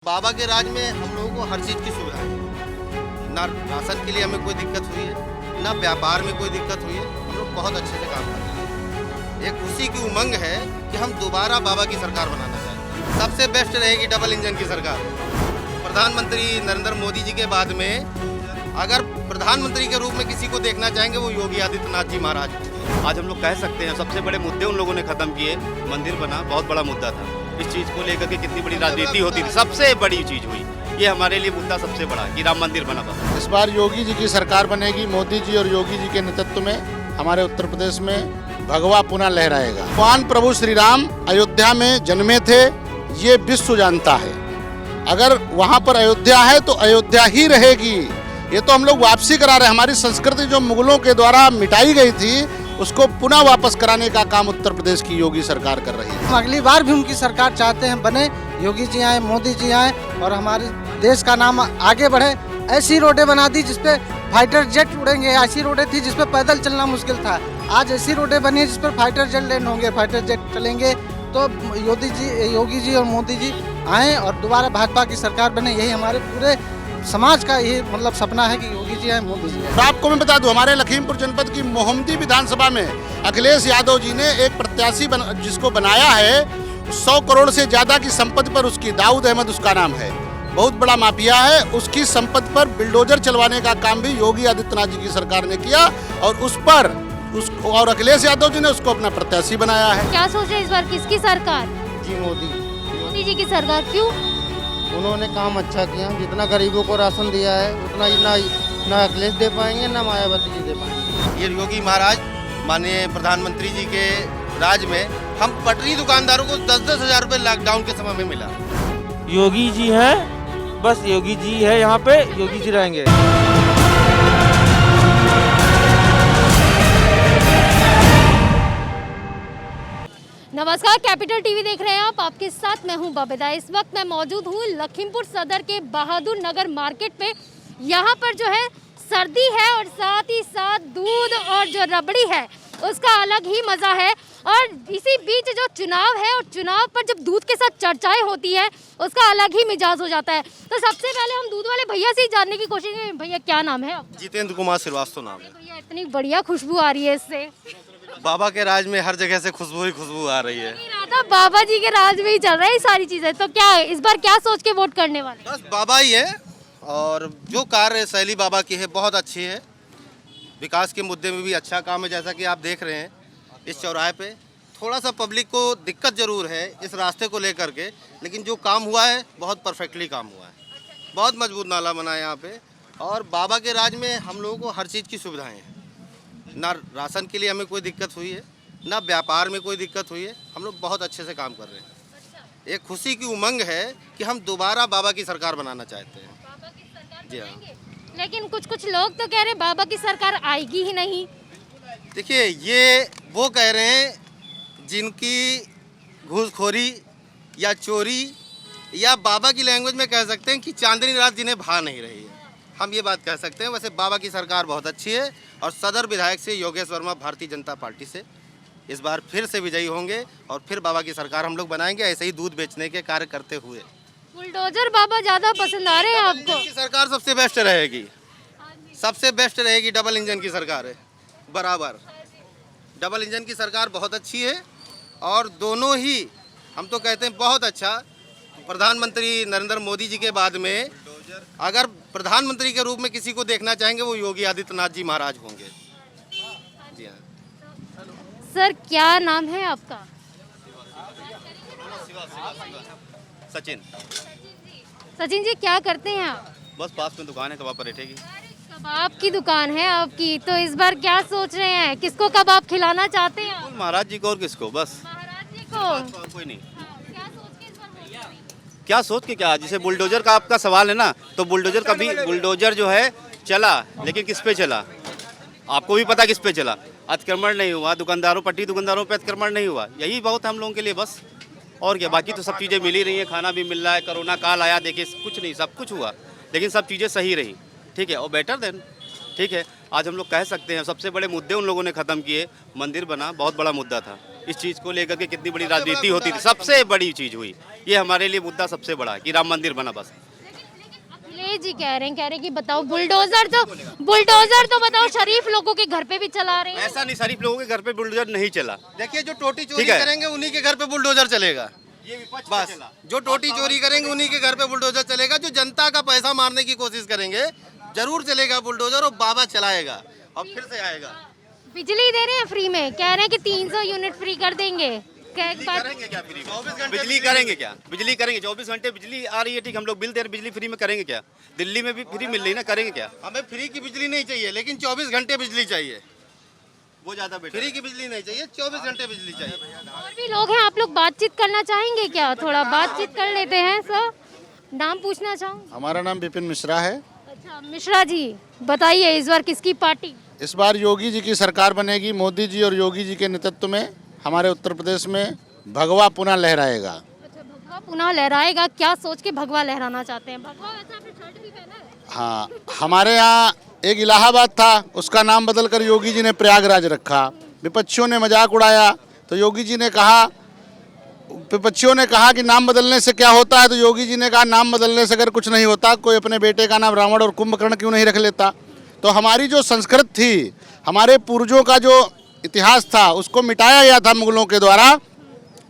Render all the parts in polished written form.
बाबा के राज में हम लोगों को हर चीज़ की सुविधा है। ना राशन के लिए हमें कोई दिक्कत हुई है, ना व्यापार में कोई दिक्कत हुई है। हम लोग बहुत अच्छे से काम कर रहे हैं। एक खुशी की उमंग है कि हम दोबारा बाबा की सरकार बनाना चाहते हैं। सबसे बेस्ट रहेगी डबल इंजन की सरकार। प्रधानमंत्री नरेंद्र मोदी जी के बाद में अगर प्रधानमंत्री के रूप में किसी को देखना चाहेंगे वो योगी आदित्यनाथ जी महाराज। आज हम लोग कह सकते हैं सबसे बड़े मुद्दे उन लोगों ने खत्म किए। मंदिर बना, बहुत बड़ा मुद्दा था। इस चीज़ को लेकर के कितनी बड़ी राजनीति होती थी, सबसे बड़ी चीज़ हुई। ये हमारे लिए मुद्दा सबसे बड़ा कि राम मंदिर बना बस। इस बार योगी जी की सरकार बनेगी। मोदी जी और योगी जी के नेतृत्व में हमारे उत्तर प्रदेश में भगवा पुनः लहराएगा। भगवान प्रभु श्री राम अयोध्या में जन्मे थे, ये विश्व जानता है। अगर वहाँ पर अयोध्या है तो अयोध्या ही रहेगी। ये तो हम लोग वापसी करा रहे हैं। हमारी संस्कृति जो मुगलों के द्वारा मिटाई गई थी उसको पुनः वापस कराने का काम उत्तर प्रदेश की योगी सरकार कर रही है। हम अगली बार भी उनकी सरकार चाहते हैं बने, योगी जी आए, मोदी जी आए और हमारे देश का नाम आगे बढ़े। ऐसी रोडें बना दी जिसपे फाइटर जेट उड़ेंगे, ऐसी रोडें थी जिसपे पैदल चलना मुश्किल था। आज ऐसी रोडें बनी है जिसपे फाइटर जेट लैंड होंगे, फाइटर जेट चलेंगे। तो योगी जी और मोदी जी आए और दोबारा भाजपा की सरकार बने, यही हमारे पूरे समाज का यही मतलब सपना है कि योगी जी आए, मोदी जी आए। तो आपको मैं बता दूं, हमारे लखीमपुर जनपद की मोहम्मदी विधानसभा में अखिलेश यादव जी ने एक प्रत्याशी जिसको बनाया है। 100 करोड़ से ज्यादा की संपत्ति पर उसकी, दाऊद अहमद उसका नाम है, बहुत बड़ा माफिया है। उसकी संपत्ति पर बिल्डोजर चलवाने का काम भी योगी आदित्यनाथ जी की सरकार ने किया और अखिलेश यादव जी ने उसको अपना प्रत्याशी बनाया है। क्या सोच रहे इस बार किसकी सरकार? जी मोदी जी की सरकार। क्यों? उन्होंने काम अच्छा किया। जितना गरीबों को राशन दिया है उतना ना अखिलेश दे पाएंगे ना मायावती जी दे पाएंगे। ये योगी महाराज माननीय प्रधानमंत्री जी के राज में हम पटरी दुकानदारों को 10-10 हज़ार रुपये लॉकडाउन के समय में मिला। योगी जी है, बस योगी जी है, यहाँ पे योगी जी रहेंगे। नमस्कार, कैपिटल टीवी देख रहे हैं आप। आपके साथ मैं हूं बबेदा। इस वक्त मैं मौजूद हूं लखीमपुर सदर के बहादुर नगर मार्केट में। यहाँ पर जो है सर्दी है और साथ ही साथ दूध और जो रबड़ी है उसका अलग ही मज़ा है। और इसी बीच जो चुनाव है और चुनाव पर जब दूध के साथ चर्चाएं होती है उसका अलग ही मिजाज हो जाता है। तो सबसे पहले हम दूध वाले भैया से ही जानने की कोशिश करें। भैया क्या नाम है आपका? जितेंद्र कुमार श्रीवास्तव नाम है। भैया इतनी बढ़िया खुशबू आ रही है इससे। बाबा के राज में हर जगह से खुशबू ही खुशबू आ रही है। था बाबा जी के राज में ही चल रहा है सारी चीजें। तो क्या इस बार क्या सोच के वोट करने वाले? बस बाबा ही है और जो कार्य शैली बाबा की है बहुत अच्छी है। विकास के मुद्दे में भी अच्छा काम है। जैसा कि आप देख रहे हैं इस चौराहे पे थोड़ा सा पब्लिक को दिक्कत जरूर है इस रास्ते को लेकर के, लेकिन जो काम हुआ है बहुत परफेक्टली काम हुआ है। बहुत मजबूत नाला बना है यहाँ पे और बाबा के राज में हम लोगों को हर चीज़ की सुविधाएँ हैं। ना राशन के लिए हमें कोई दिक्कत हुई है, ना व्यापार में कोई दिक्कत हुई है। हम लोग बहुत अच्छे से काम कर रहे हैं। एक खुशी की उमंग है कि हम दोबारा बाबा की सरकार बनाना चाहते हैं। बाबा की सरकार जी हाँ। बनाएंगे। लेकिन कुछ लोग तो कह रहे बाबा की सरकार आएगी ही नहीं। देखिए ये वो कह रहे हैं जिनकी घूसखोरी या चोरी या बाबा की लैंग्वेज में कह सकते हैं कि चांदनी रात जिन्हें भा नहीं रही है, हम ये बात कह सकते हैं। वैसे बाबा की सरकार बहुत अच्छी है और सदर विधायक से योगेश वर्मा भारतीय जनता पार्टी से इस बार फिर से विजयी होंगे और फिर बाबा की सरकार हम लोग बनाएंगे, ऐसे ही दूध बेचने के कार्य करते हुए। बुलडोजर बाबा ज्यादा पसंद आ रहे हैं आपको? की सरकार सबसे बेस्ट रहेगी, सबसे बेस्ट रहेगी। डबल इंजन की सरकार है, बराबर डबल इंजन की सरकार बहुत अच्छी है और दोनों ही हम तो कहते हैं बहुत अच्छा। प्रधानमंत्री नरेंद्र मोदी जी के बाद में अगर प्रधानमंत्री के रूप में किसी को देखना चाहेंगे वो योगी आदित्यनाथ जी महाराज होंगे। जी हाँ। सर क्या नाम है आपका? सचिन। सचिन जी क्या करते हैं आप? बस पास में दुकान है कबाब पराठे की। कबाब की दुकान है आपकी, तो इस बार क्या सोच रहे हैं? किसको कबाब खिलाना चाहते हैं आप? महाराज जी को और किसको? बस महाराज जी को। कोई नहीं। क्या सोच के इस बार वोट करेंगे? क्या सोच के क्या, जैसे बुलडोजर का आपका सवाल है ना, तो बुलडोजर का भी बुलडोजर जो है चला, लेकिन किस पे चला आपको भी पता किस पे चला। अतिक्रमण नहीं हुआ, दुकानदारों पट्टी दुकानदारों पे अतिक्रमण नहीं हुआ, यही बहुत हम लोगों के लिए बस। और क्या, बाकी तो सब चीज़ें मिल ही रही हैं, खाना भी मिल रहा है। कोरोना काल आया, देखिए कुछ नहीं, सब कुछ हुआ, लेकिन सब चीज़ें सही रही। ठीक है, और बेटर देन ठीक है। आज हम लोग कह सकते हैं सबसे बड़े मुद्दे उन लोगों ने ख़त्म किए। मंदिर बना, बहुत बड़ा मुद्दा था। इस चीज़ को लेकर के कितनी बड़ी राजनीति होती थी, सबसे बड़ी चीज़ हुई। ये हमारे लिए मुद्दा सबसे बड़ा है कि राम मंदिर बना बस। अखिलेश जी कह रहे हैं कि बताओ बुलडोजर तो बताओ शरीफ लोगों के घर पे भी चला रहे हैं। ऐसा नहीं, शरीफ लोगों के घर पे बुलडोजर नहीं चला। देखिए जो टोटी चोरी ठीक है। करेंगे उन्हीं के घर पे बुलडोजर चलेगा। ये विपक्ष पे बस चला। जो टोटी चोरी करेंगे उन्हीं के घर पे बुलडोजर चलेगा। जो जनता का पैसा मारने की कोशिश करेंगे जरूर चलेगा बुलडोजर, और बाबा चलाएगा और फिर से आएगा। बिजली दे रहे हैं फ्री में, कह रहे हैं कि 300 यूनिट फ्री कर देंगे। करेंगे क्या फ्री? 24 घंटे बिजली करेंगे क्या? बिजली करेंगे, 24 घंटे बिजली आ रही है, ठीक, हम लोग बिल दे रहे, बिजली फ्री में करेंगे क्या? दिल्ली में भी फ्री मिल रही है ना, करेंगे क्या? हमें फ्री की बिजली नहीं चाहिए, लेकिन 24 घंटे बिजली चाहिए। वो ज्यादा बेटर। फ्री की बिजली नहीं चाहिए, 24 घंटे बिजली चाहिए। और भी लोग हैं, आप लोग बातचीत करना चाहेंगे क्या? थोड़ा बातचीत कर लेते हैं सर। नाम पूछना चाहूँ? हमारा नाम विपिन मिश्रा है। अच्छा मिश्रा जी, बताइए इस बार किसकी पार्टी? इस बार योगी जी की सरकार बनेगी। मोदी जी और योगी जी के नेतृत्व में हमारे उत्तर प्रदेश में भगवा पुनः लहराएगा। अच्छा भगवा पुनः लहराएगा, क्या सोच के भगवा लहराना चाहते हैं? भगवा वैसे आपने शर्ट भी पहना है। हाँ, हमारे यहाँ एक इलाहाबाद था, उसका नाम बदलकर योगी जी ने प्रयागराज रखा। विपक्षियों ने मजाक उड़ाया तो योगी जी ने कहा, विपक्षियों ने कहा कि नाम बदलने से क्या होता है, तो योगी जी ने कहा नाम बदलने से अगर कुछ नहीं होता, कोई अपने बेटे का नाम रावण और कुंभकर्ण क्यों नहीं रख लेता। तो हमारी जो संस्कृत थी, हमारे पूर्वजों का जो इतिहास था, उसको मिटाया गया था मुगलों के द्वारा।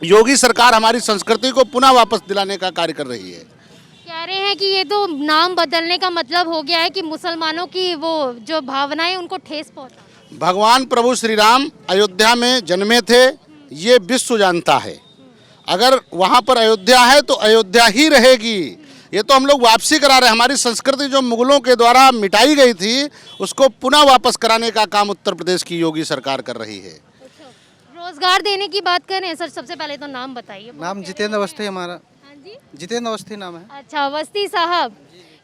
योगी सरकार हमारी संस्कृति को पुनः वापस दिलाने का कार्य कर रही है। कह रहे हैं कि ये तो नाम बदलने का मतलब हो गया है कि मुसलमानों की वो जो भावनाएं उनको ठेस पहुंचा। भगवान प्रभु श्री राम अयोध्या में जन्मे थे, ये विश्व जानता है। अगर वहाँ पर अयोध्या है तो अयोध्या ही रहेगी। ये तो हम लोग वापसी करा रहे हैं। हमारी संस्कृति जो मुगलों के द्वारा मिटाई गई थी, उसको पुनः वापस कराने का काम उत्तर प्रदेश की योगी सरकार कर रही है। रोजगार देने की बात करें सर, सबसे पहले तो नाम बताइए। नाम जितेंद्र अवस्थी हमारा। हाँ जी, जितेंद्र अवस्थी नाम है। अच्छा अवस्थी साहब,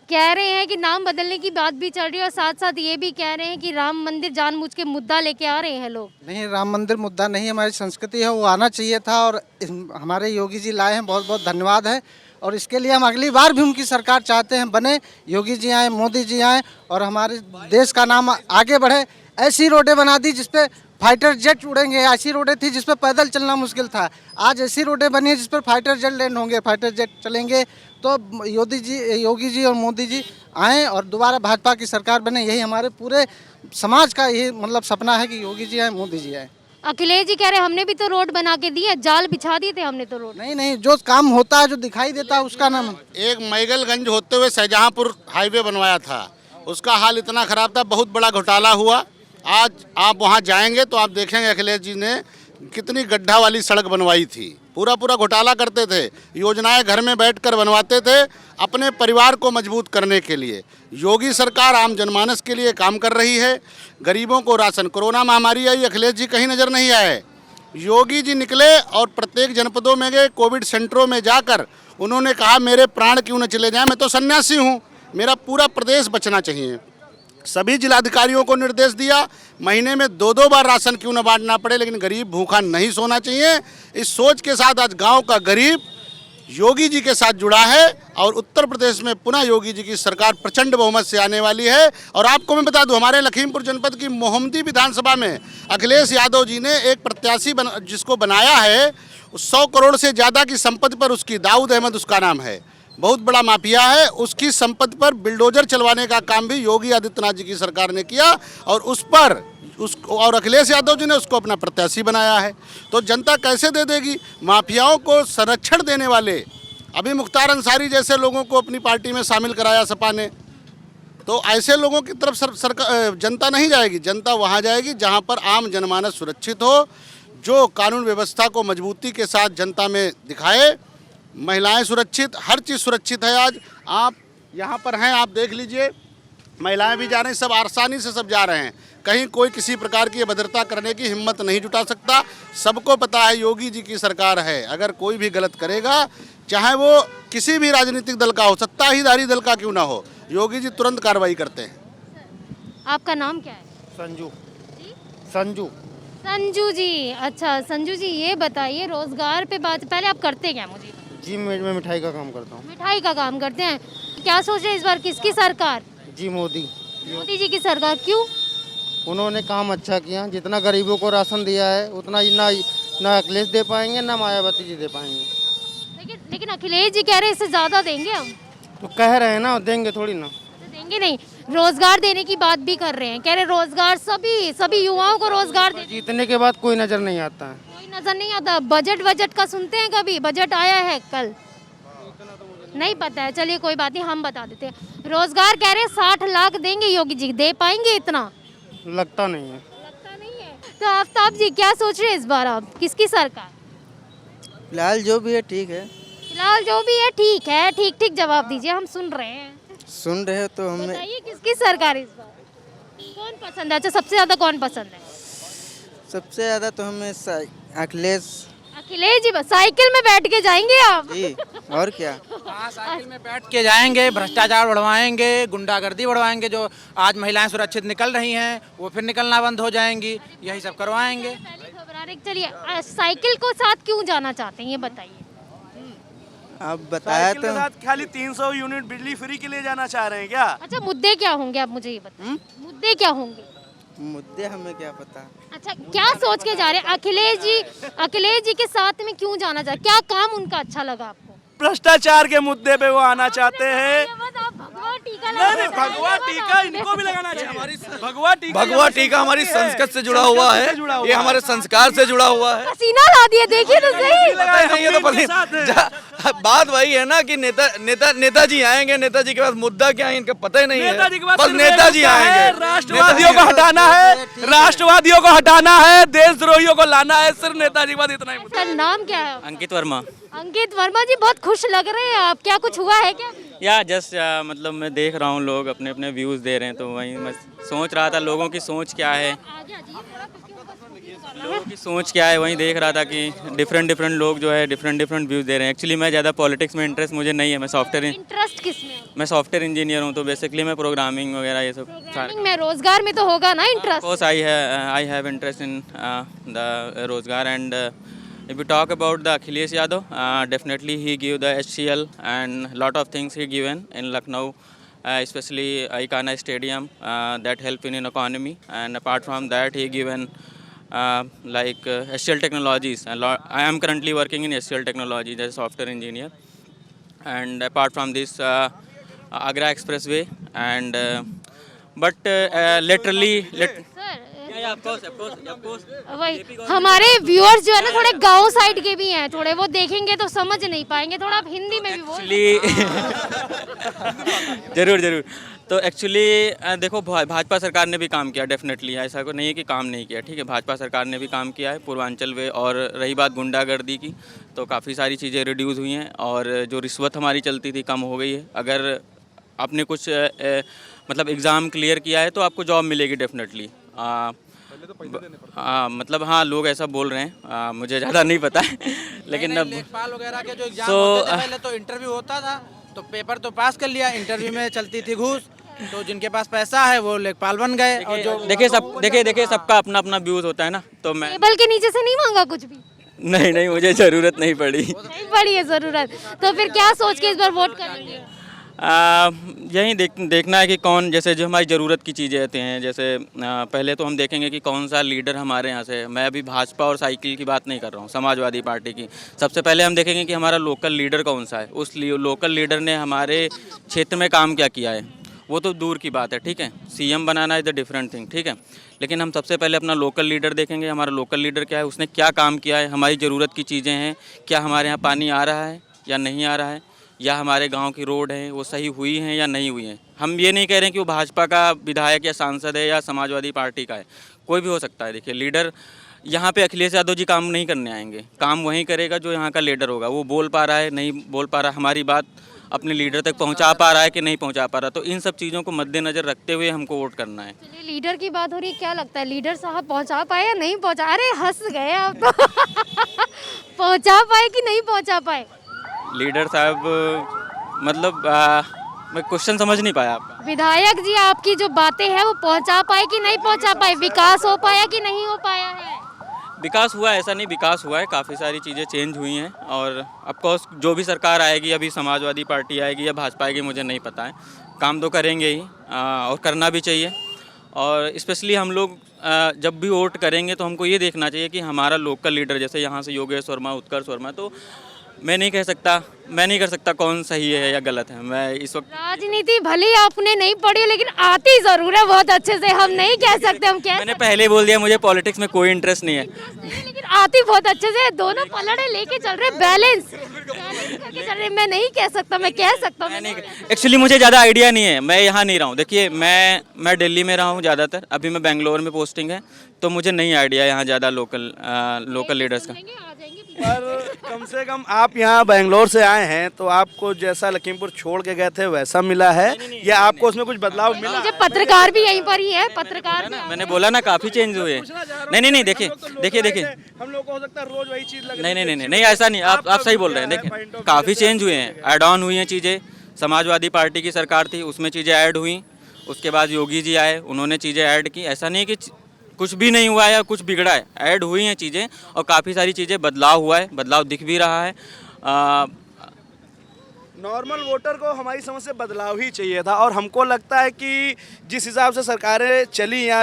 कह रहे हैं कि नाम बदलने की बात भी चल रही है और साथ साथ ये भी कह रहे हैं कि राम मंदिर जानबूझ के मुद्दा लेके आ रहे हैं लोग। नहीं, राम मंदिर मुद्दा नहीं, हमारी संस्कृति है, वो आना चाहिए था और हमारे योगी जी लाए हैं, बहुत बहुत धन्यवाद है। और इसके लिए हम अगली बार भी उनकी सरकार चाहते हैं बने, योगी जी आए, मोदी जी आए और हमारे देश का नाम आगे बढ़े। ऐसी रोडें बना दी जिसपे फाइटर जेट उड़ेंगे, ऐसी रोडें थी जिस पर पैदल चलना मुश्किल था, आज ऐसी रोडें बनी है जिस पर फाइटर जेट लैंड होंगे, फाइटर जेट चलेंगे। तो योगी जी और मोदी जी आएँ और दोबारा भाजपा की सरकार बने, यही हमारे पूरे समाज का यही मतलब सपना है कि योगी जी आए, मोदी जी आए। अखिलेश जी कह रहे हैं हमने भी तो रोड बना के दी है, जाल बिछा दिए थे हमने तो रोड। नहीं, जो काम होता है, जो दिखाई देता है, उसका नाम। एक मैगलगंज होते हुए शाहजहांपुर हाईवे बनवाया था, उसका हाल इतना खराब था, बहुत बड़ा घोटाला हुआ। आज आप वहां जाएंगे तो आप देखेंगे अखिलेश जी ने कितनी गड्ढा वाली सड़क बनवाई थी। पूरा घोटाला करते थे, योजनाएं घर में बैठकर बनवाते थे अपने परिवार को मजबूत करने के लिए। योगी सरकार आम जनमानस के लिए काम कर रही है। गरीबों को राशन, कोरोना महामारी आई, अखिलेश जी कहीं नज़र नहीं आए। योगी जी निकले और प्रत्येक जनपदों में गए, कोविड सेंटरों में जाकर उन्होंने कहा मेरे प्राण क्यों न चले जाएं, मैं तो सन्यासी हूं, मेरा पूरा प्रदेश बचना चाहिए। सभी जिलाधिकारियों को निर्देश दिया, महीने में 2-2 बार राशन क्यों न बांटना पड़े, लेकिन गरीब भूखा नहीं सोना चाहिए। इस सोच के साथ आज गांव का गरीब योगी जी के साथ जुड़ा है और उत्तर प्रदेश में पुनः योगी जी की सरकार प्रचंड बहुमत से आने वाली है। और आपको मैं बता दूं, हमारे लखीमपुर जनपद की मोहम्मदी विधानसभा में अखिलेश यादव जी ने एक प्रत्याशी जिसको बनाया है, 100 करोड़ से ज़्यादा की संपत्ति पर उसकी, दाऊद अहमद उसका नाम है, बहुत बड़ा माफिया है, उसकी संपत्ति पर बिल्डोजर चलवाने का काम भी योगी आदित्यनाथ जी की सरकार ने किया और अखिलेश यादव जी ने उसको अपना प्रत्याशी बनाया है। तो जनता कैसे दे देगी? माफियाओं को संरक्षण देने वाले अभी मुख्तार अंसारी जैसे लोगों को अपनी पार्टी में शामिल कराया सपा ने, तो ऐसे लोगों की तरफ सरकार जनता नहीं जाएगी। जनता वहाँ जाएगी जहाँ पर आम जनमानस सुरक्षित हो, जो कानून व्यवस्था को मजबूती के साथ जनता में दिखाए। महिलाएं सुरक्षित, हर चीज़ सुरक्षित है। आज आप यहाँ पर हैं, आप देख लीजिए, महिलाएं भी जा रही हैं, सब आसानी से सब जा रहे हैं। कहीं कोई किसी प्रकार की अभद्रता करने की हिम्मत नहीं जुटा सकता। सबको पता है योगी जी की सरकार है, अगर कोई भी गलत करेगा, चाहे वो किसी भी राजनीतिक दल का हो, सत्ताधारी दल का क्यों ना हो, योगी जी तुरंत कार्रवाई करते हैं। आपका नाम क्या है? संजू। जी? संजू जी। अच्छा संजू जी, ये बताइए रोजगार पे बात, पहले आप करते क्या मुझे? जी, मैं मिठाई का काम करता हूँ। मिठाई का काम करते हैं। क्या सोच रहे हैं इस बार किसकी सरकार? जी मोदी जी की सरकार। क्यों? उन्होंने काम अच्छा किया, जितना गरीबों को राशन दिया है उतना ही ना ना अखिलेश दे पाएंगे ना मायावती जी दे पाएंगे। लेकिन अखिलेश जी कह रहे हैं इससे ज़्यादा देंगे हम। तो कह रहे हैं ना, देंगे थोड़ी ना। तो देंगे नहीं, रोजगार देने की बात भी कर रहे हैं, कह रहे रोजगार सभी युवाओं को रोजगार दे। जीतने के बाद कोई नजर नहीं आता है। कोई नजर नहीं आता। बजट का सुनते हैं कभी? बजट आया है कल? नहीं पता है। चलिए कोई बात नहीं, हम बता देते हैं। रोजगार कह रहे हैं 60 लाख देंगे योगी जी, दे पाएंगे इतना? लगता नहीं है। लगता नहीं है। तो आफ्ताब जी क्या सोच रहे हैं इस बार आप, किसकी सरकार? फिलहाल जो भी है ठीक है। फिलहाल जो भी है ठीक है। ठीक ठीक जवाब दीजिए, हम सुन रहे हैं। सुन रहे हो तो हमें बताइए किसकी सरकार इस बार? कौन पसंद है? अच्छा, सबसे ज्यादा कौन पसंद है? सबसे ज़्यादा तो हमें अखिलेश अखिलेश जी। बस साइकिल में बैठ के जाएंगे आप? जी, और क्या। हाँ, साइकिल में बैठ के जाएंगे, भ्रष्टाचार बढ़वाएंगे, गुंडागर्दी बढ़वाएंगे। जो आज महिलाएं सुरक्षित निकल रही हैं वो फिर निकलना बंद हो जाएंगी, यही सब करवाएंगे। पहली खबर आ रही। चलिए, साइकिल को साथ क्यों जाना चाहते हैं ये बताइए। आप बताया साइकिल के साथ खाली 300 यूनिट बिजली फ्री के लिए जाना चाह रहे हैं क्या? अच्छा, मुद्दे क्या होंगे आप मुझे ये बताइए। मुद्दे क्या होंगे? मुद्दे हमें क्या पता। अच्छा, क्या सोच के जा रहे हैं? अखिलेश जी के साथ में क्यों जाना चाहते? क्या काम उनका अच्छा लगा आपको? भ्रष्टाचार के मुद्दे पे वो आना चाहते हैं। ये बस आप भगवा टीका नहीं, भगवा टीका इनको भी लगाना चाहिए। भगवा टीका हमारी संस्कृत से जुड़ा हुआ है, ये हमारे संस्कार से जुड़ा हुआ है। पसीना ला दिया, देखिए तो सही। नहीं, ये तो बात वही है ना कि नेताजी आएंगे, नेताजी के पास मुद्दा क्या है इनका पता ही नहीं है। नेताजी के पास बस सिर्फ नेताजी एक मुद्दा है, आएंगे, राष्ट्रवादियों को हटाना है, राष्ट्रवादियों को हटाना है, देशद्रोहियों को लाना है, सिर्फ नेताजी के पास इतना ही मुद्दा। सर, नाम क्या है? अंकित वर्मा। अंकित वर्मा जी, बहुत खुश लग रहे हैं आप। क्या कुछ हुआ है क्या? या जस्ट मतलब मैं देख रहा हूँ लोग अपने अपने व्यूज़ दे रहे हैं, तो वही मैं सोच रहा था लोगों की सोच क्या है, आगे आ जाइए थोड़ा, क्योंकि उनका स्पीकर वाला है। लोगों की सोच क्या है, वही देख रहा था कि डिफरेंट लोग जो है डिफरेंट व्यूज़ दे रहे हैं। एक्चुअली मैं ज़्यादा पॉलिटिक्स में इंटरेस्ट मुझे नहीं है। इंटरेस्ट किसमें है? मैं सॉफ्टवेयर इंजीनियर हूँ, तो बेसिकली मैं प्रोग्रामिंग वगैरह ये सब प्रोग्रामिंग में, रोजगार में तो होगा ना interest? Course I have interest in the रोजगार and if you talk about the Akhilesh Yadav, definitely he gave the HCL and lot of things he given in Lucknow, especially Ikana Stadium, that help in economy. And apart from that, he given like HCL Technologies. I am currently working in HCL Technologies as a software engineer. And apart from this, Agra Expressway and but literally. वही हमारे viewers जो है ना थोड़े गांव side के भी हैं, थोड़े वो देखेंगे तो समझ नहीं पाएंगे। थोड़ा आप हिंदी में भी बोल। जरूर तो एक्चुअली देखो, भाजपा सरकार ने भी काम किया डेफिनेटली, ऐसा को नहीं है कि काम नहीं किया। ठीक है, भाजपा सरकार ने भी काम किया है पूर्वांचल में। और रही बात गुंडागर्दी की, तो काफ़ी सारी चीज़ें रिड्यूस हुई हैं और जो रिश्वत हमारी चलती थी कम हो गई है। अगर आपने कुछ मतलब एग्ज़ाम क्लियर किया है तो आपको जॉब मिलेगी डेफिनेटली। मतलब हाँ, लोग ऐसा बोल रहे हैं, मुझे ज़्यादा नहीं पता है लेकिन अब लेखपाल वगैरह के जो एग्जाम होते थे पहले, तो इंटरव्यू होता था तो पेपर तो पास कर लिया, इंटरव्यू में चलती थी घूस, तो जिनके पास पैसा है वो लेखपाल बन गए। और जो देखिए सबका अपना अपना व्यूज़ होता है ना, तो मैं टेबल के नीचे से नहीं मांगा कुछ भी? नहीं, मुझे ज़रूरत नहीं पड़ी। नहीं पड़ी है ज़रूरत, तो फिर क्या सोच के इस बार वोट करेंगे? यही देखना है कि कौन, जैसे जो हमारी ज़रूरत की चीज़ें होती हैं, जैसे पहले तो हम देखेंगे कि कौन सा लीडर हमारे यहाँ से। मैं अभी भाजपा और साइकिल की बात नहीं कर रहा हूँ, समाजवादी पार्टी की। सबसे पहले हम देखेंगे कि हमारा लोकल लीडर कौन सा है, उस लोकल लीडर ने हमारे क्षेत्र में काम क्या किया है, वो तो दूर की बात है। ठीक है, CM banana is the different thing. ठीक है, लेकिन हम सबसे पहले अपना लोकल लीडर देखेंगे, हमारा लोकल लीडर क्या है, उसने क्या काम किया है, हमारी ज़रूरत की चीज़ें हैं, क्या हमारे यहाँ पानी आ रहा है या नहीं आ रहा है, या हमारे गांव की रोड है वो सही हुई हैं या नहीं हुई हैं। हम ये नहीं कह रहे हैं कि वो भाजपा का विधायक या सांसद है या समाजवादी पार्टी का है, कोई भी हो सकता है। देखिए, लीडर यहाँ पे अखिलेश यादव जी काम नहीं करने आएंगे, काम वहीं करेगा जो यहाँ का लीडर होगा। वो बोल पा रहा है, नहीं बोल पा रहा, हमारी बात अपने लीडर तक पहुँचा पा रहा है कि नहीं पहुँचा पा रहा, तो इन सब चीज़ों को मद्देनज़र रखते हुए हमको वोट करना है। चलिए, लीडर की बात हो रही है, क्या लगता है लीडर साहब पहुंचा पाए या नहीं पहुंचा? अरे हंस गए आप तो। पहुंचा पाए कि नहीं पहुंचा पाए? लीडर साहब मतलब मैं क्वेश्चन समझ नहीं पाया आपका। विधायक जी, आपकी जो बातें हैं वो पहुंचा पाए कि नहीं पहुंचा पाए? विकास हो पाया कि नहीं हो पाया है? विकास हुआ, ऐसा नहीं, विकास हुआ है, काफ़ी सारी चीज़ें चेंज हुई हैं। और ऑफकोर्स जो भी सरकार आएगी, अभी समाजवादी पार्टी आएगी या भाजपा आएगी, मुझे नहीं पता है, काम तो करेंगे ही और करना भी चाहिए। और स्पेशली हम लोग जब भी वोट करेंगे तो हमको ये देखना चाहिए कि हमारा लोकल लीडर, जैसे यहाँ से योगेश वर्मा, उत्कर्ष वर्मा, तो मैं नहीं कर सकता कौन सही है या गलत है। मैं इस वक्त राजनीति भले ही आपने नहीं पढ़ी लेकिन आती जरूर है बहुत अच्छे से, हम नहीं कह सकते, हम कह मैंने पहले ही बोल दिया मुझे पॉलिटिक्स में कोई इंटरेस्ट नहीं है। लेकिन आती बहुत अच्छे से, दोनों पलड़े लेके चल रहे, बैलेंस करके चल रहे। मैं नहीं कह सकता, मैं कह सकता हूँ। एक्चुअली मुझे ज़्यादा आइडिया नहीं है, मैं यहाँ नहीं रहा हूँ। देखिए मैं दिल्ली में रहा हूँ ज़्यादातर, अभी मैं बेंगलोर में पोस्टिंग है, तो मुझे नहीं आइडिया यहाँ ज़्यादा लोकल लीडर्स का। पर कम से कम आप यहाँ बेंगलोर से आए हैं तो आपको जैसा लखीमपुर छोड़ के गए थे वैसा मिला है या आपको उसमें कुछ बदलाव मिला? मुझे पत्रकार भी यहीं पर ही है, पत्रकार भी। मैंने बोला ना काफ़ी चेंज हुए। नहीं देखिए हम लोग को हो सकता है रोज वही चीज लगे। नहीं ऐसा नहीं, आप सही बोल रहे हैं। देखिए काफ़ी चेंज हुए हैं, ऐड ऑन हुई हैं चीज़ें। समाजवादी पार्टी की सरकार थी, उसमें चीज़ें ऐड हुई, उसके बाद योगी जी आए, उन्होंने चीज़ें ऐड की। ऐसा नहीं कि कुछ भी नहीं हुआ है या कुछ बिगड़ा है, ऐड हुई हैं चीज़ें और काफ़ी सारी चीज़ें बदलाव हुआ है, बदलाव दिख भी रहा है। नॉर्मल वोटर को हमारी समझ से बदलाव ही चाहिए था और हमको लगता है कि जिस हिसाब से सरकारें चली या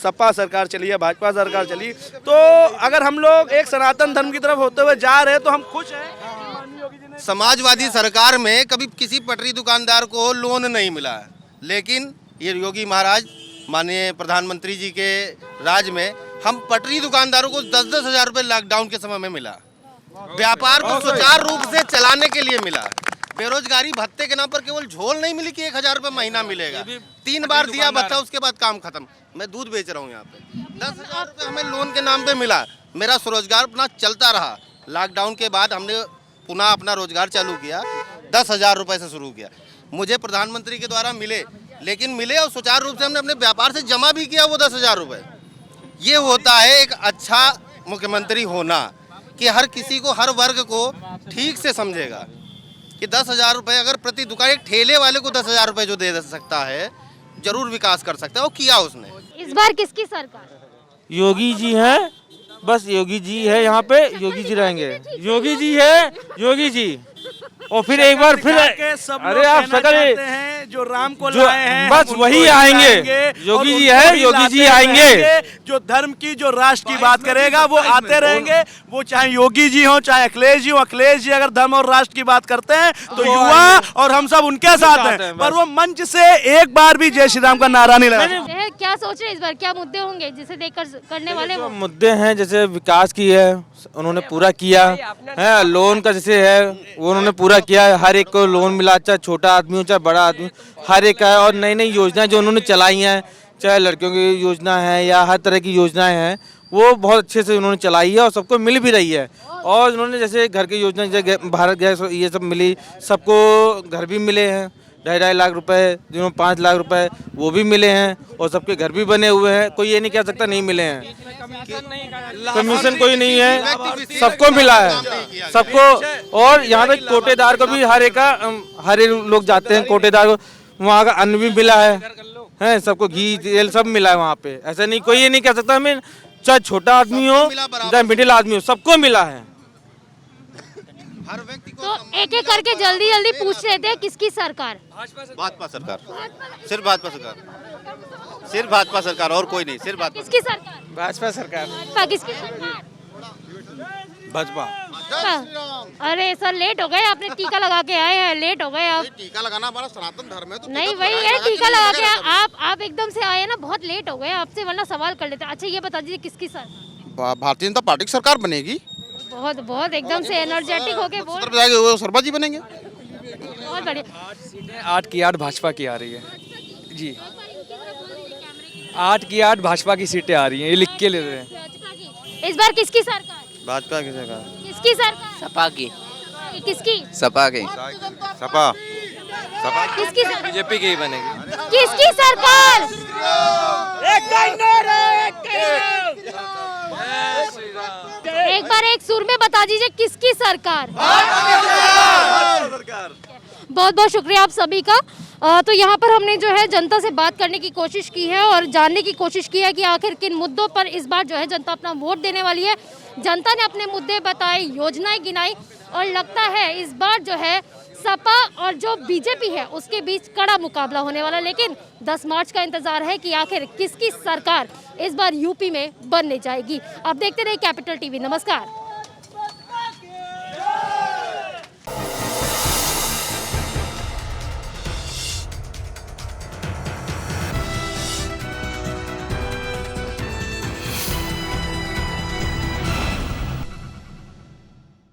सपा सरकार चली या भाजपा सरकार चली, तो अगर हम लोग एक सनातन धर्म की तरफ होते हुए जा रहे हैं तो हम खुश हैं। समाजवादी सरकार में कभी किसी पटरी दुकानदार को लोन नहीं मिला है, लेकिन ये योगी महाराज माननीय प्रधानमंत्री जी के राज में हम पटरी दुकानदारों को 10-10 हज़ार रुपये लॉकडाउन के समय में मिला। व्यापार को सुचारू रूप से चलाने के लिए मिला। बेरोजगारी भत्ते के नाम पर केवल झोल नहीं मिली कि 1,000 रुपये महीना मिलेगा, 3 बार दिया भत्ता, उसके बाद काम खत्म। मैं दूध बेच रहा हूँ यहाँ पे, 10,000 रुपये हमें लोन के नाम पे मिला। मेरा स्वरोजगार अपना चलता रहा। लॉकडाउन के बाद हमने पुनः अपना रोजगार चालू किया, 10,000 रुपये से शुरू किया। मुझे प्रधानमंत्री के द्वारा मिले, लेकिन मिले और सुचारू रूप से हमने अपने व्यापार से जमा भी किया वो 10,000 रुपये। ये होता है एक अच्छा मुख्यमंत्री होना, कि हर किसी को, हर वर्ग को ठीक से समझेगा कि 10,000 रुपये अगर प्रति दुकान, एक ठेले वाले को 10,000 रुपये जो दे सकता है, जरूर विकास कर सकता है। वो किया उसने। इस बार किसकी सरकार? योगी जी है, बस योगी जी है यहाँ पे, योगी जी रहेंगे। योगी जी है, योगी जी। और फिर एक बार फिर अरे आप सकल हैं जो राम को लाए हैं, बस वही आएंगे। योगी जी है, योगी जी आएंगे। जो धर्म की, जो राष्ट्र की बात करेगा वो आते रहेंगे। वो चाहे योगी जी हो चाहे अखिलेश जी हो। अखिलेश जी अगर धर्म और राष्ट्र की बात करते हैं तो युवा और हम सब उनके साथ हैं, पर वो मंच से एक बार भी जय श्री राम का नारा नहीं लगा। क्या सोच रहे हैं इस बार, क्या मुद्दे होंगे जिसे देखकर करने वाले? जो मुद्दे हैं जैसे विकास की है, उन्होंने पूरा किया है। लोन का जैसे है वो उन्होंने पूरा किया है, हर एक को लोन मिला, चाहे छोटा आदमी हो चाहे बड़ा आदमी, हर एक का। और नई नई योजनाएं जो उन्होंने चलाई हैं, चाहे लड़कियों की योजना है या हर तरह की योजनाएं हैं, वो बहुत अच्छे से उन्होंने चलाई है और सबको मिल भी रही है। और उन्होंने जैसे घर की योजना, जैसे भारत गैस ये सब मिली, सबको घर भी मिले हैं, 2.5 लाख रुपए, जिन्होंने 5 लाख रुपए वो भी मिले हैं और सबके घर भी बने हुए हैं। कोई ये नहीं कह सकता नहीं मिले हैं। कमीशन कोई नहीं है, सबको मिला है, सबको। और यहाँ तक कोटेदार को भी, हर एक लोग जाते हैं कोटेदार को, वहाँ का अन्न भी मिला है, सबको घी तेल सब मिला है वहाँ पे। ऐसा नहीं, कोई ये नहीं कह सकता हमें, चाहे छोटा आदमी हो चाहे मिडिल आदमी हो, सबको मिला है। हर व्यक्ति को तो एक एक करके जल्दी जल्दी पूछ लेते हैं किसकी सरकार? भाजपा सरकार, सिर्फ भाजपा सरकार, सिर्फ भाजपा सरकार, और कोई नहीं, सिर्फ भाजपा। किसकी सरकार? भाजपा सरकार। भाजपा किसकी सरकार? भाजपा। अरे सर लेट हो गए, आपने टीका लगा के आए हैं, लेट हो गए आप। टीका लगाना हमारा सनातन धर्म है, तो नहीं वही है, टीका लगा के आप एकदम से आए ना, बहुत लेट हो गए आपसे, वरना सवाल कर लेते। अच्छा ये बता दीजिए किसकी सरकार? भारतीय जनता पार्टी की सरकार बनेगी। बहुत एकदम से एनर्जेटिक हो गए बोल। शर्मा जी बनेंगे। बहुत बढ़िया। 8 की 8 भाजपा की आ रही है जी, 8 की 8 भाजपा की सीटें आ रही हैं, ये लिख के ले रहे हैं। इस बार किसकी सरकार? भाजपा की सरकार। किसकी सरकार? सपा की। किसकी? सपा की। सपा। किसकी सरकार? बीजेपी की ही बनेगी। किसकी सरकार? एक बार एक सुर में बता दीजिए किसकी सरकार? बहुत बहुत शुक्रिया आप सभी का। तो यहाँ पर हमने जो है जनता से बात करने की कोशिश की है और जानने की कोशिश की है कि आखिर किन मुद्दों पर इस बार जो है जनता अपना वोट देने वाली है। जनता ने अपने मुद्दे बताए, योजनाएं गिनाई और लगता है इस बार जो है सपा और जो बीजेपी है उसके बीच कड़ा मुकाबला होने वाला। लेकिन 10 मार्च का इंतजार है कि आखिर किसकी सरकार इस बार यूपी में बनने जाएगी। आप देखते रहिए कैपिटल टीवी। नमस्कार।